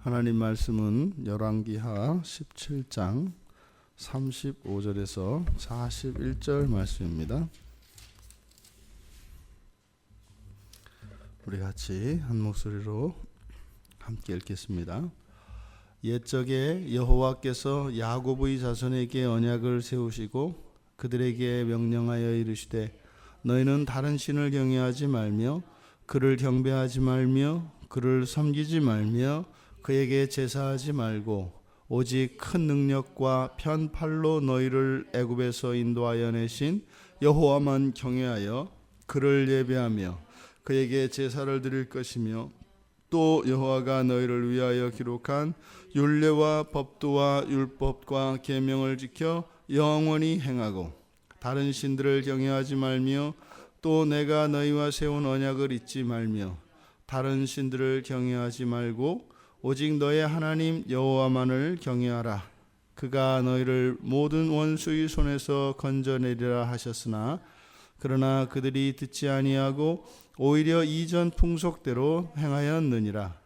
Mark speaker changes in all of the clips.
Speaker 1: 하나님 말씀은 열왕기하 17장 35절에서 41절 말씀입니다. 우리 같이 한 목소리로 함께 읽겠습니다. 옛적에 여호와께서 야곱의 자손에게 언약을 세우시고 그들에게 명령하여 이르시되 너희는 다른 신을 경외하지 말며 그를 경배하지 말며 그를 섬기지 말며 그에게 제사하지 말고 오직 큰 능력과 편팔로 너희를 애굽에서 인도하여 내신 여호와만 경외하여 그를 예배하며 그에게 제사를 드릴 것이며 또 여호와가 너희를 위하여 기록한 율례와 법도와 율법과 계명을 지켜 영원히 행하고 다른 신들을 경외하지 말며 또 내가 너희와 세운 언약을 잊지 말며 다른 신들을 경외하지 말고 오직 너의 하나님 여호와만을 경외하라. 그가 너희를 모든 원수의 손에서 건져내리라 하셨으나 그러나 그들이 듣지 아니하고 오히려 이전 풍속대로 행하였느니라.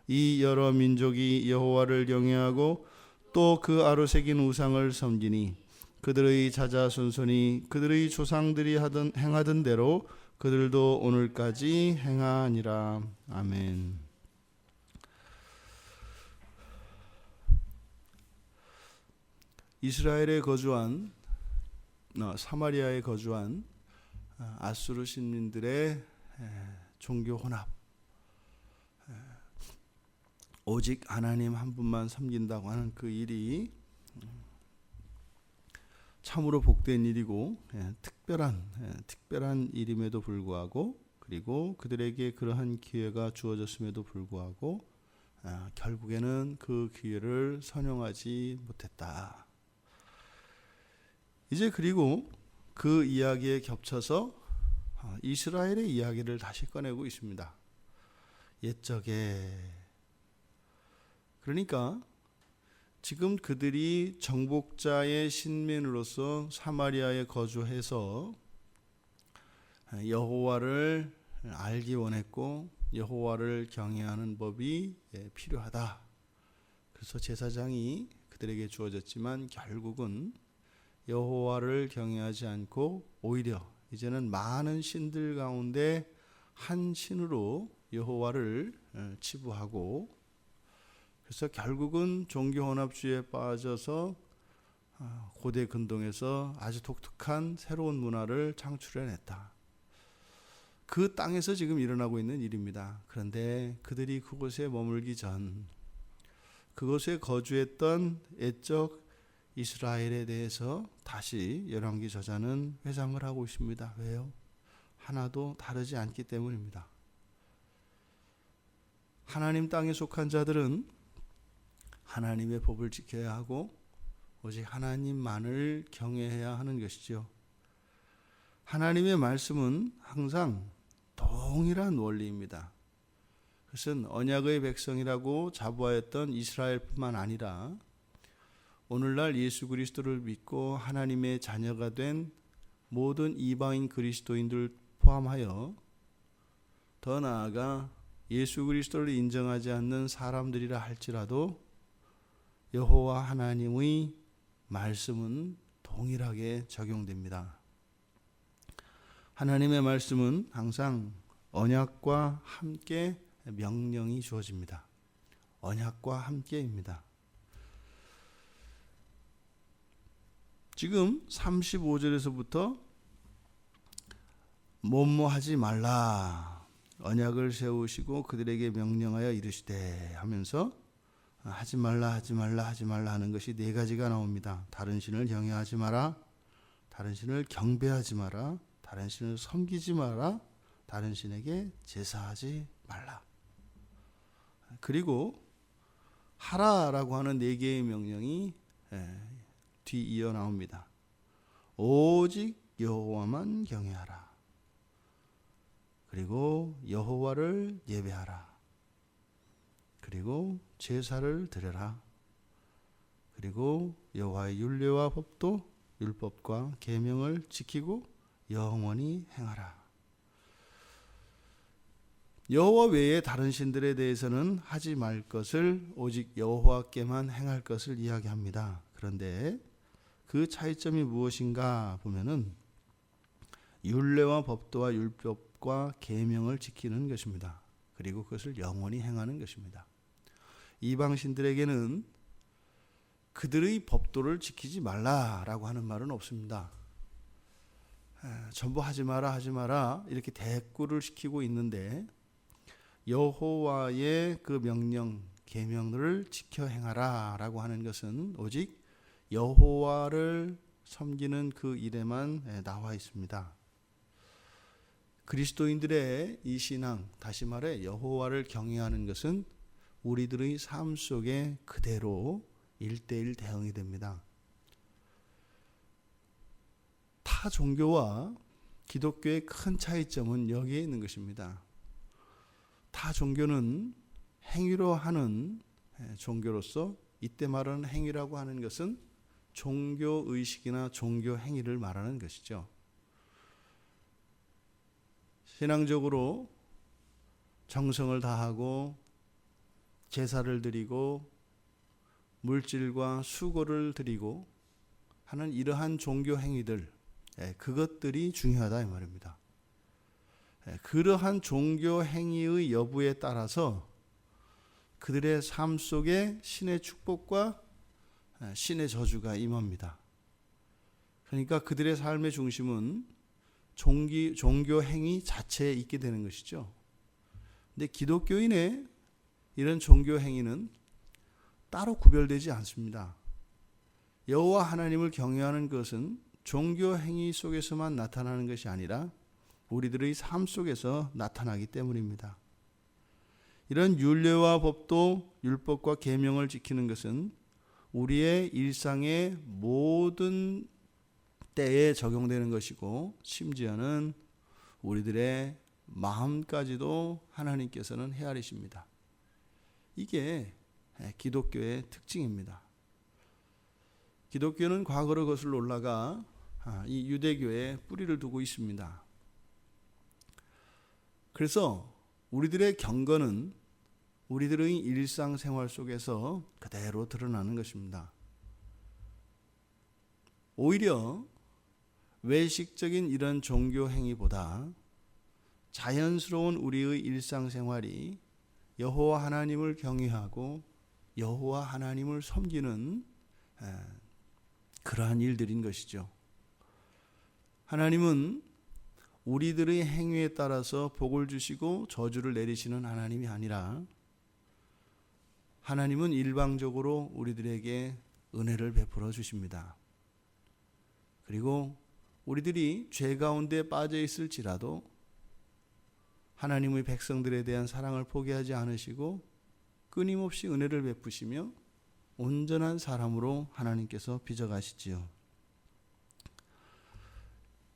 Speaker 1: 이 여러 민족이 여호와를 경외하고 또 그 아로 새긴 우상을 섬기니 그들의 자자손손이 그들의 조상들이 행하던 대로 그들도 오늘까지 행하니라. 아멘. 이스라엘에 거주한 사마리아에 거주한 아수르 신민들의 종교 혼합, 오직 하나님 한 분만 섬긴다고 하는 그 일이 참으로 복된 일이고 특별한 일임에도 불구하고 그리고 그들에게 그러한 기회가 주어졌음에도 불구하고 결국에는 그 기회를 선용하지 못했다. 이제 그리고 그 이야기에 겹쳐서 이스라엘의 이야기를 다시 꺼내고 있습니다. 옛적에 그러니까 지금 그들이 정복자의 신민으로서 사마리아에 거주해서 여호와를 알기 원했고 여호와를 경외하는 법이 필요하다. 그래서 제사장이 그들에게 주어졌지만 결국은 여호와를 경외하지 않고 오히려 이제는 많은 신들 가운데 한 신으로 여호와를 치부하고 그래서 결국은 종교혼합주의에 빠져서 고대 근동에서 아주 독특한 새로운 문화를 창출해냈다. 그 땅에서 지금 일어나고 있는 일입니다. 그런데 그들이 그곳에 머물기 전 그곳에 거주했던 옛적 이스라엘에 대해서 다시 열왕기 저자는 회상을 하고 있습니다. 왜요? 하나도 다르지 않기 때문입니다. 하나님 땅에 속한 자들은 하나님의 법을 지켜야 하고 오직 하나님만을 경외해야 하는 것이죠. 하나님의 말씀은 항상 동일한 원리입니다. 그것은 언약의 백성이라고 자부하였던 이스라엘뿐만 아니라 오늘날 예수 그리스도를 믿고 하나님의 자녀가 된 모든 이방인 그리스도인들 포함하여 더 나아가 예수 그리스도를 인정하지 않는 사람들이라 할지라도 여호와 하나님의 말씀은 동일하게 적용됩니다. 하나님의 말씀은 항상 언약과 함께 명령이 주어집니다. 언약과 함께입니다. 지금 35절에서부터 뭐뭐 하지 말라 언약을 세우시고 그들에게 명령하여 이르시되 하면서 하지 말라 하는 것이 네 가지가 나옵니다. 다른 신을 경외하지 마라, 다른 신을 경배하지 마라, 다른 신을 섬기지 마라, 다른 신에게 제사하지 말라. 그리고 하라라고 하는 네 개의 명령이 뒤이어 나옵니다. 오직 여호와만 경외하라. 그리고 여호와를 예배하라. 그리고 제사를 드려라. 그리고 여호와의 율례와 법도 율법과 계명을 지키고 영원히 행하라. 여호와 외에 다른 신들에 대해서는 하지 말 것을 오직 여호와께만 행할 것을 이야기합니다. 그런데 그 차이점이 무엇인가 보면은 율례와 법도와 율법과 계명을 지키는 것입니다. 그리고 그것을 영원히 행하는 것입니다. 이방 신들에게는 그들의 법도를 지키지 말라라고 하는 말은 없습니다. 전부 하지 마라 이렇게 대꾸를 시키고 있는데 여호와의 그 명령 계명들을 지켜 행하라라고 하는 것은 오직 여호와를 섬기는 그 일에만 나와 있습니다. 그리스도인들의 이 신앙, 다시 말해 여호와를 경외하는 것은 우리들의 삶 속에 그대로 1:1 대응이 됩니다. 타 종교와 기독교의 큰 차이점은 여기에 있는 것입니다. 타 종교는 행위로 하는 종교로서 이때 말하는 행위라고 하는 것은 종교의식이나 종교행위를 말하는 것이죠. 신앙적으로 정성을 다하고 제사를 드리고 물질과 수고를 드리고 하는 이러한 종교행위들, 그것들이 중요하다 이 말입니다. 그러한 종교행위의 여부에 따라서 그들의 삶 속에 신의 축복과 신의 저주가 임합니다. 그러니까 그들의 삶의 중심은 종교행위 자체에 있게 되는 것이죠. 근데 기독교인의 이런 종교행위는 따로 구별되지 않습니다. 여호와 하나님을 경외하는 것은 종교행위 속에서만 나타나는 것이 아니라 우리들의 삶 속에서 나타나기 때문입니다. 이런 율례와 법도 율법과 계명을 지키는 것은 우리의 일상의 모든 때에 적용되는 것이고 심지어는 우리들의 마음까지도 하나님께서는 헤아리십니다. 이게 기독교의 특징입니다. 기독교는 과거로 거슬러 올라가 이 유대교에 뿌리를 두고 있습니다. 그래서 우리들의 경건은 우리들의 일상생활 속에서 그대로 드러나는 것입니다. 오히려 외식적인 이런 종교 행위보다 자연스러운 우리의 일상생활이 여호와 하나님을 경외하고 여호와 하나님을 섬기는 그러한 일들인 것이죠. 하나님은 우리들의 행위에 따라서 복을 주시고 저주를 내리시는 하나님이 아니라 하나님은 일방적으로 우리들에게 은혜를 베풀어 주십니다. 그리고 우리들이 죄 가운데 빠져 있을지라도 하나님의 백성들에 대한 사랑을 포기하지 않으시고 끊임없이 은혜를 베푸시며 온전한 사람으로 하나님께서 빚어가시지요.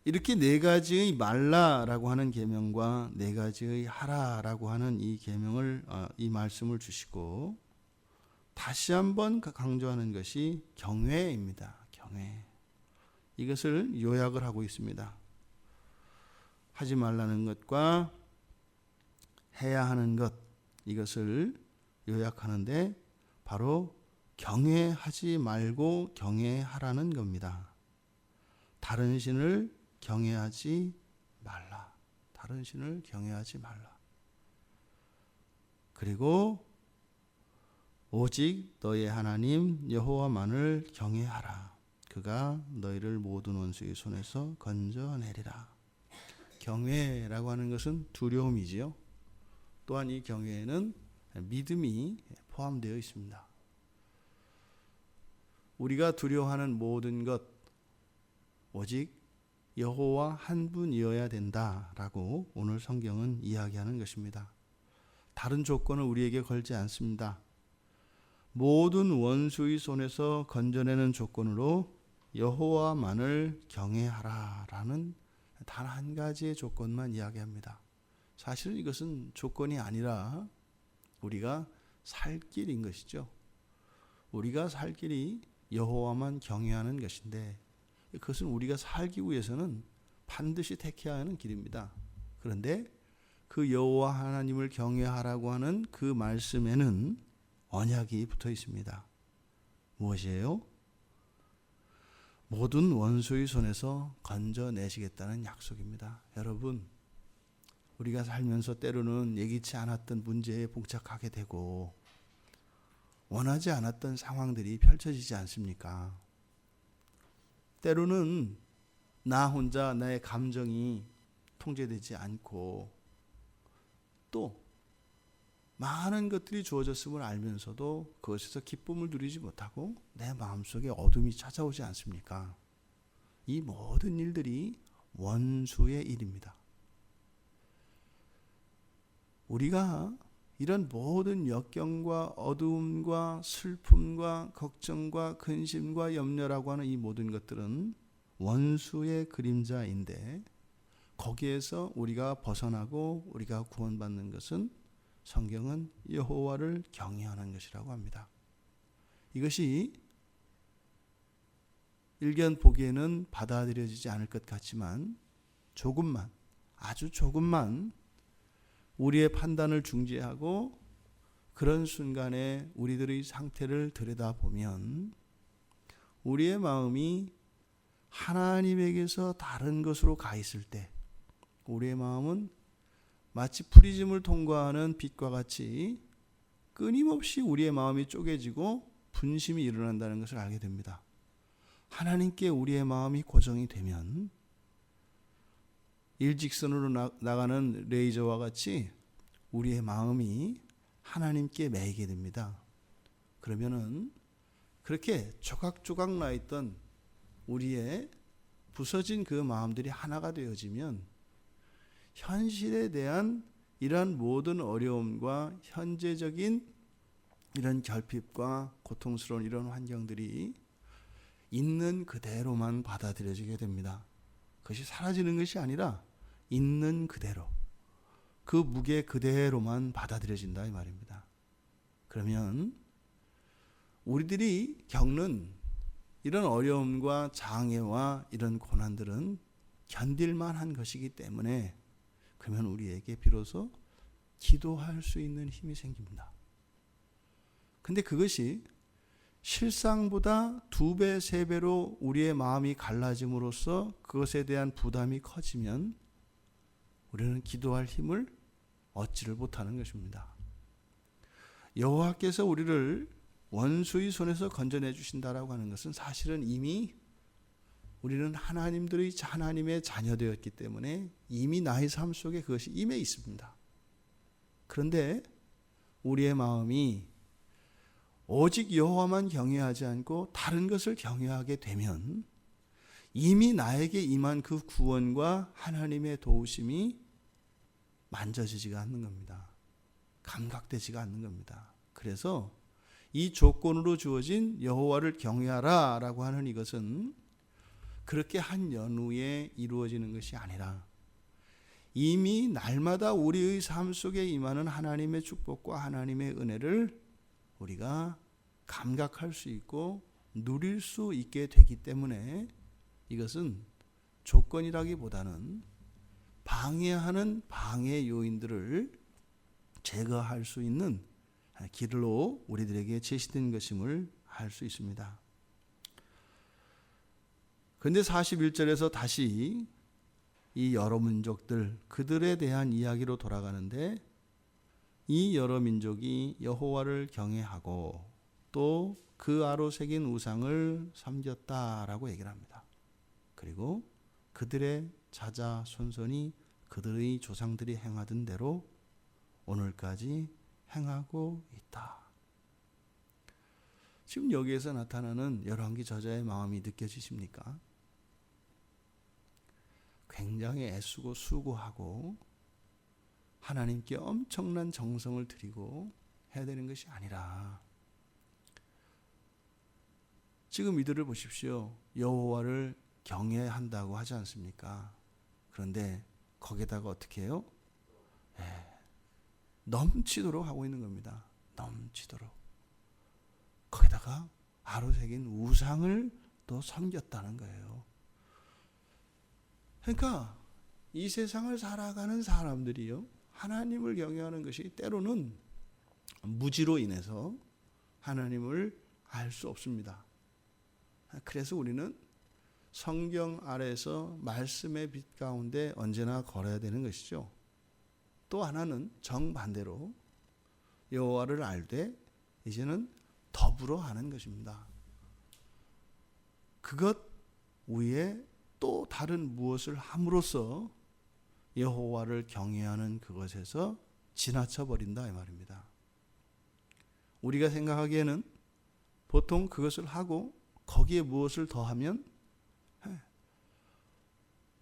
Speaker 1: 이렇게 네 가지의 말라라고 하는 계명과 네 가지의 하라라고 하는 이 계명을 이 말씀을 주시고 다시 한번 강조하는 것이 경외입니다. 경외. 이것을 요약을 하고 있습니다. 하지 말라는 것과 해야 하는 것, 이것을 요약하는데 바로 경외하지 말고 경외하라는 겁니다. 다른 신을 경외하지 말라. 다른 신을 경외하지 말라. 그리고 오직 너의 하나님 여호와만을 경외하라. 그가 너희를 모든 원수의 손에서 건져내리라. 경외라고 하는 것은 두려움이지요. 또한 이 경외에는 믿음이 포함되어 있습니다. 우리가 두려워하는 모든 것 오직 여호와 한 분이어야 된다라고 오늘 성경은 이야기하는 것입니다. 다른 조건을 우리에게 걸지 않습니다. 모든 원수의 손에서 건져내는 조건으로 여호와만을 경외하라라는 단 한 가지의 조건만 이야기합니다. 사실은 이것은 조건이 아니라 우리가 살 길인 것이죠. 우리가 살 길이 여호와만 경외하는 것인데 그것은 우리가 살기 위해서는 반드시 택해야 하는 길입니다. 그런데 그 여호와 하나님을 경외하라고 하는 그 말씀에는 언약이 붙어 있습니다. 무엇이에요? 모든 원수의 손에서 건져내시겠다는 약속입니다. 여러분, 우리가 살면서 때로는 예기치 않았던 문제에 봉착하게 되고 원하지 않았던 상황들이 펼쳐지지 않습니까? 때로는 나 혼자 나의 감정이 통제되지 않고 또 많은 것들이 주어졌음을 알면서도 그것에서 기쁨을 누리지 못하고 내 마음속에 어둠이 찾아오지 않습니까? 이 모든 일들이 원수의 일입니다. 우리가 이런 모든 역경과 어두움과 슬픔과 걱정과 근심과 염려라고 하는 이 모든 것들은 원수의 그림자인데 거기에서 우리가 벗어나고 우리가 구원받는 것은 성경은 여호와를 경외하는 것이라고 합니다. 이것이 일견 보기에는 받아들여지지 않을 것 같지만 조금만, 아주 조금만 우리의 판단을 중지하고 그런 순간에 우리들의 상태를 들여다보면 우리의 마음이 하나님에게서 다른 것으로 가 있을 때 우리의 마음은 마치 프리즘을 통과하는 빛과 같이 끊임없이 우리의 마음이 쪼개지고 분심이 일어난다는 것을 알게 됩니다. 하나님께 우리의 마음이 고정이 되면 일직선으로 나가는 레이저와 같이 우리의 마음이 하나님께 매이게 됩니다. 그러면은 그렇게 조각조각 나 있던 우리의 부서진 그 마음들이 하나가 되어지면 현실에 대한 이러한 모든 어려움과 현재적인 이런 결핍과 고통스러운 이런 환경들이 있는 그대로만 받아들여지게 됩니다. 그것이 사라지는 것이 아니라 있는 그대로 그 무게 그대로만 받아들여진다 이 말입니다. 그러면 우리들이 겪는 이런 어려움과 장애와 이런 고난들은 견딜만한 것이기 때문에 그러면 우리에게 비로소 기도할 수 있는 힘이 생깁니다. 근데 그것이 실상보다 2배, 3배로 우리의 마음이 갈라짐으로써 그것에 대한 부담이 커지면 우리는 기도할 힘을 얻지를 못하는 것입니다. 여호와께서 우리를 원수의 손에서 건져내 주신다라고 하는 것은 사실은 이미 우리는 하나님의 자녀되었기 때문에 이미 나의 삶 속에 그것이 임해 있습니다. 그런데 우리의 마음이 오직 여호와만 경외하지 않고 다른 것을 경외하게 되면 이미 나에게 임한 그 구원과 하나님의 도우심이 만져지지가 않는 겁니다. 감각되지가 않는 겁니다. 그래서 이 조건으로 주어진 여호와를 경외하라 라고 하는 이것은 그렇게 한 연후에 이루어지는 것이 아니라 이미 날마다 우리의 삶 속에 임하는 하나님의 축복과 하나님의 은혜를 우리가 감각할 수 있고 누릴 수 있게 되기 때문에 이것은 조건이라기보다는 방해하는 방해 요인들을 제거할 수 있는 길로 우리들에게 제시된 것임을 알 수 있습니다. 그런데 41절에서 다시 이 여러 민족들 그들에 대한 이야기로 돌아가는데 이 여러 민족이 여호와를 경외하고 또 그 아로 새긴 우상을 섬겼다라고 얘기를 합니다. 그리고 그들의 자자 손손이 그들의 조상들이 행하던 대로 오늘까지 행하고 있다. 지금 여기에서 나타나는 열왕기 저자의 마음이 느껴지십니까? 굉장히 애쓰고 수고하고 하나님께 엄청난 정성을 들이고 해야 되는 것이 아니라 지금 이들을 보십시오. 여호와를 경외한다고 하지 않습니까? 그런데 거기다가 어떻게 해요? 넘치도록 하고 있는 겁니다. 넘치도록. 거기다가 아로 새긴 우상을 또 섬겼다는 거예요. 그러니까 이 세상을 살아가는 사람들이요, 하나님을 경외하는 것이 때로는 무지로 인해서 하나님을 알 수 없습니다. 그래서 우리는 성경 아래에서 말씀의 빛 가운데 언제나 걸어야 되는 것이죠. 또 하나는 정반대로 여호와를 알되 이제는 더불어 하는 것입니다. 그것 위에 또 다른 무엇을 함으로써 여호와를 경외하는 그것에서 지나쳐 버린다 이 말입니다. 우리가 생각하기에는 보통 그것을 하고 거기에 무엇을 더하면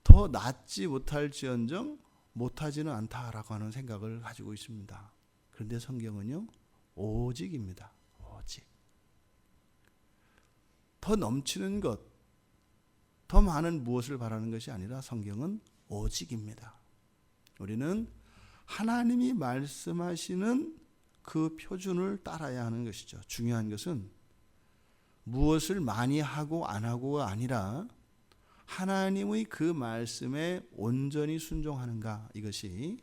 Speaker 1: 더 낫지 못할지언정 못하지는 않다라고 하는 생각을 가지고 있습니다. 그런데 성경은요, 오직입니다. 오직. 더 넘치는 것, 더 많은 무엇을 바라는 것이 아니라 성경은 오직입니다. 우리는 하나님이 말씀하시는 그 표준을 따라야 하는 것이죠. 중요한 것은 무엇을 많이 하고 안 하고가 아니라 하나님의 그 말씀에 온전히 순종하는가, 이것이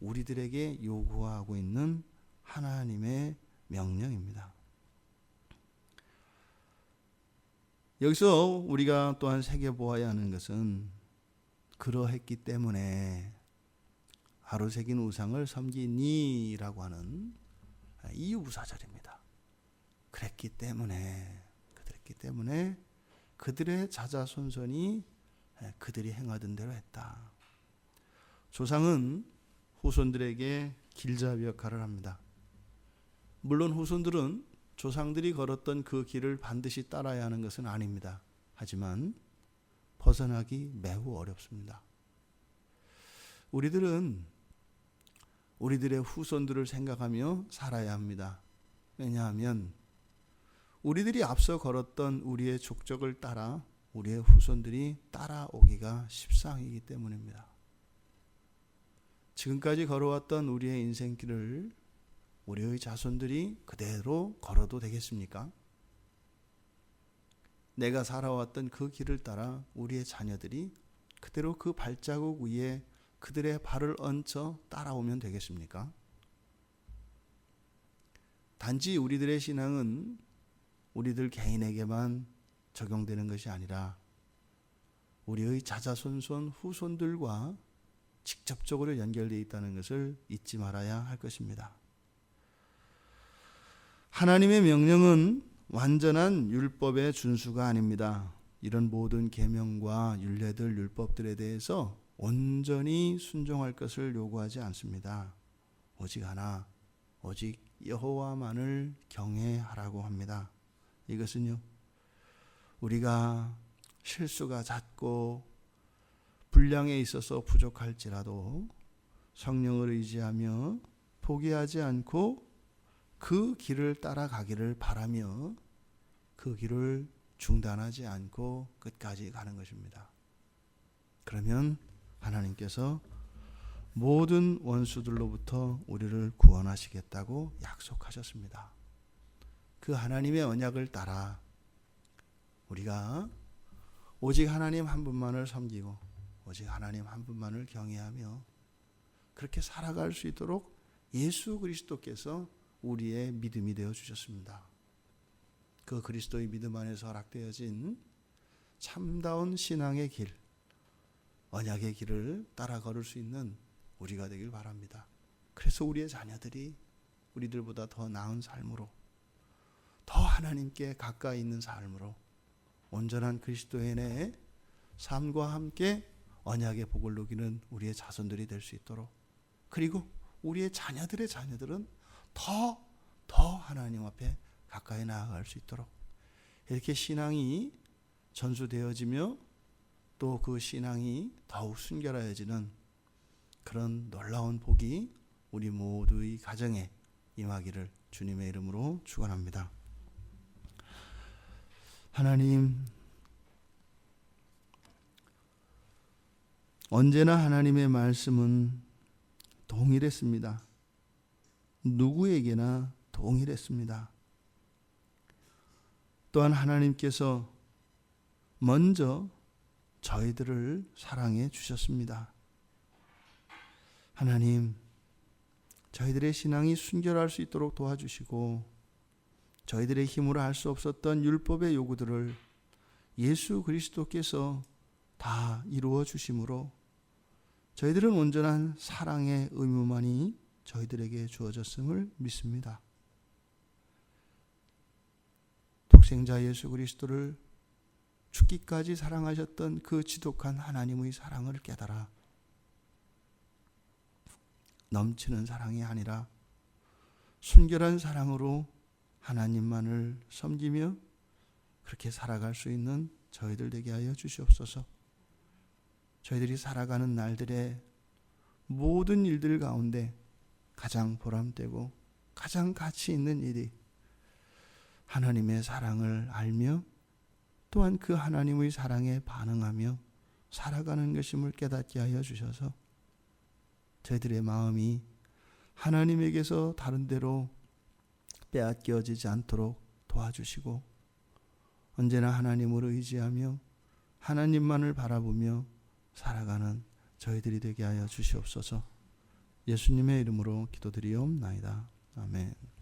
Speaker 1: 우리들에게 요구하고 있는 하나님의 명령입니다. 여기서 우리가 또한 새겨보아야 하는 것은 그러했기 때문에 하루 새긴 우상을 섬기니라고 하는 이유부사절입니다. 그랬기 때문에 그들의 자자손손이 그들이 행하던 대로 했다. 조상은 후손들에게 길잡이 역할을 합니다. 물론 후손들은 조상들이 걸었던 그 길을 반드시 따라야 하는 것은 아닙니다. 하지만 벗어나기 매우 어렵습니다. 우리들은 우리들의 후손들을 생각하며 살아야 합니다. 왜냐하면 우리들이 앞서 걸었던 우리의 족적을 따라 우리의 후손들이 따라오기가 십상이기 때문입니다. 지금까지 걸어왔던 우리의 인생길을 우리의 자손들이 그대로 걸어도 되겠습니까? 내가 살아왔던 그 길을 따라 우리의 자녀들이 그대로 그 발자국 위에 그들의 발을 얹혀 따라오면 되겠습니까? 단지 우리들의 신앙은 우리들 개인에게만 적용되는 것이 아니라 우리의 자자손손 후손들과 직접적으로 연결되어 있다는 것을 잊지 말아야 할 것입니다. 하나님의 명령은 완전한 율법의 준수가 아닙니다. 이런 모든 계명과 율례들, 율법들에 대해서 온전히 순종할 것을 요구하지 않습니다. 오직 하나, 오직 여호와만을 경외하라고 합니다. 이것은요, 우리가 실수가 잦고 분량에 있어서 부족할지라도 성령을 의지하며 포기하지 않고 그 길을 따라가기를 바라며 그 길을 중단하지 않고 끝까지 가는 것입니다. 그러면 하나님께서 모든 원수들로부터 우리를 구원하시겠다고 약속하셨습니다. 그 하나님의 언약을 따라 우리가 오직 하나님 한 분만을 섬기고 오직 하나님 한 분만을 경외하며 그렇게 살아갈 수 있도록 예수 그리스도께서 우리의 믿음이 되어 주셨습니다. 그 그리스도의 믿음 안에서 허락되어진 참다운 신앙의 길, 언약의 길을 따라 걸을 수 있는 우리가 되길 바랍니다. 그래서 우리의 자녀들이 우리들보다 더 나은 삶으로, 더 하나님께 가까이 있는 삶으로 온전한 그리스도인의 삶과 함께 언약의 복을 누리는 우리의 자손들이 될 수 있도록, 그리고 우리의 자녀들의 자녀들은 더 하나님 앞에 가까이 나아갈 수 있도록 이렇게 신앙이 전수되어지며 또 그 신앙이 더욱 순결하여지는 그런 놀라운 복이 우리 모두의 가정에 임하기를 주님의 이름으로 축원합니다. 하나님, 언제나 하나님의 말씀은 동일했습니다. 누구에게나 동일했습니다. 또한 하나님께서 먼저 저희들을 사랑해 주셨습니다. 하나님, 저희들의 신앙이 순결할 수 있도록 도와주시고 저희들의 힘으로 할 수 없었던 율법의 요구들을 예수 그리스도께서 다 이루어 주심으로 저희들은 온전한 사랑의 의무만이 저희들에게 주어졌음을 믿습니다. 독생자 예수 그리스도를 죽기까지 사랑하셨던 그 지독한 하나님의 사랑을 깨달아 넘치는 사랑이 아니라 순결한 사랑으로 하나님만을 섬기며 그렇게 살아갈 수 있는 저희들 되게 하여 주시옵소서. 저희들이 살아가는 날들의 모든 일들 가운데 가장 보람되고 가장 가치 있는 일이 하나님의 사랑을 알며 또한 그 하나님의 사랑에 반응하며 살아가는 것임을 깨닫게 하여 주셔서 저희들의 마음이 하나님에게서 다른 데로 빼앗겨지지 않도록 도와주시고 언제나 하나님을 의지하며 하나님만을 바라보며 살아가는 저희들이 되게 하여 주시옵소서. 예수님의 이름으로 기도드리옵나이다. 아멘.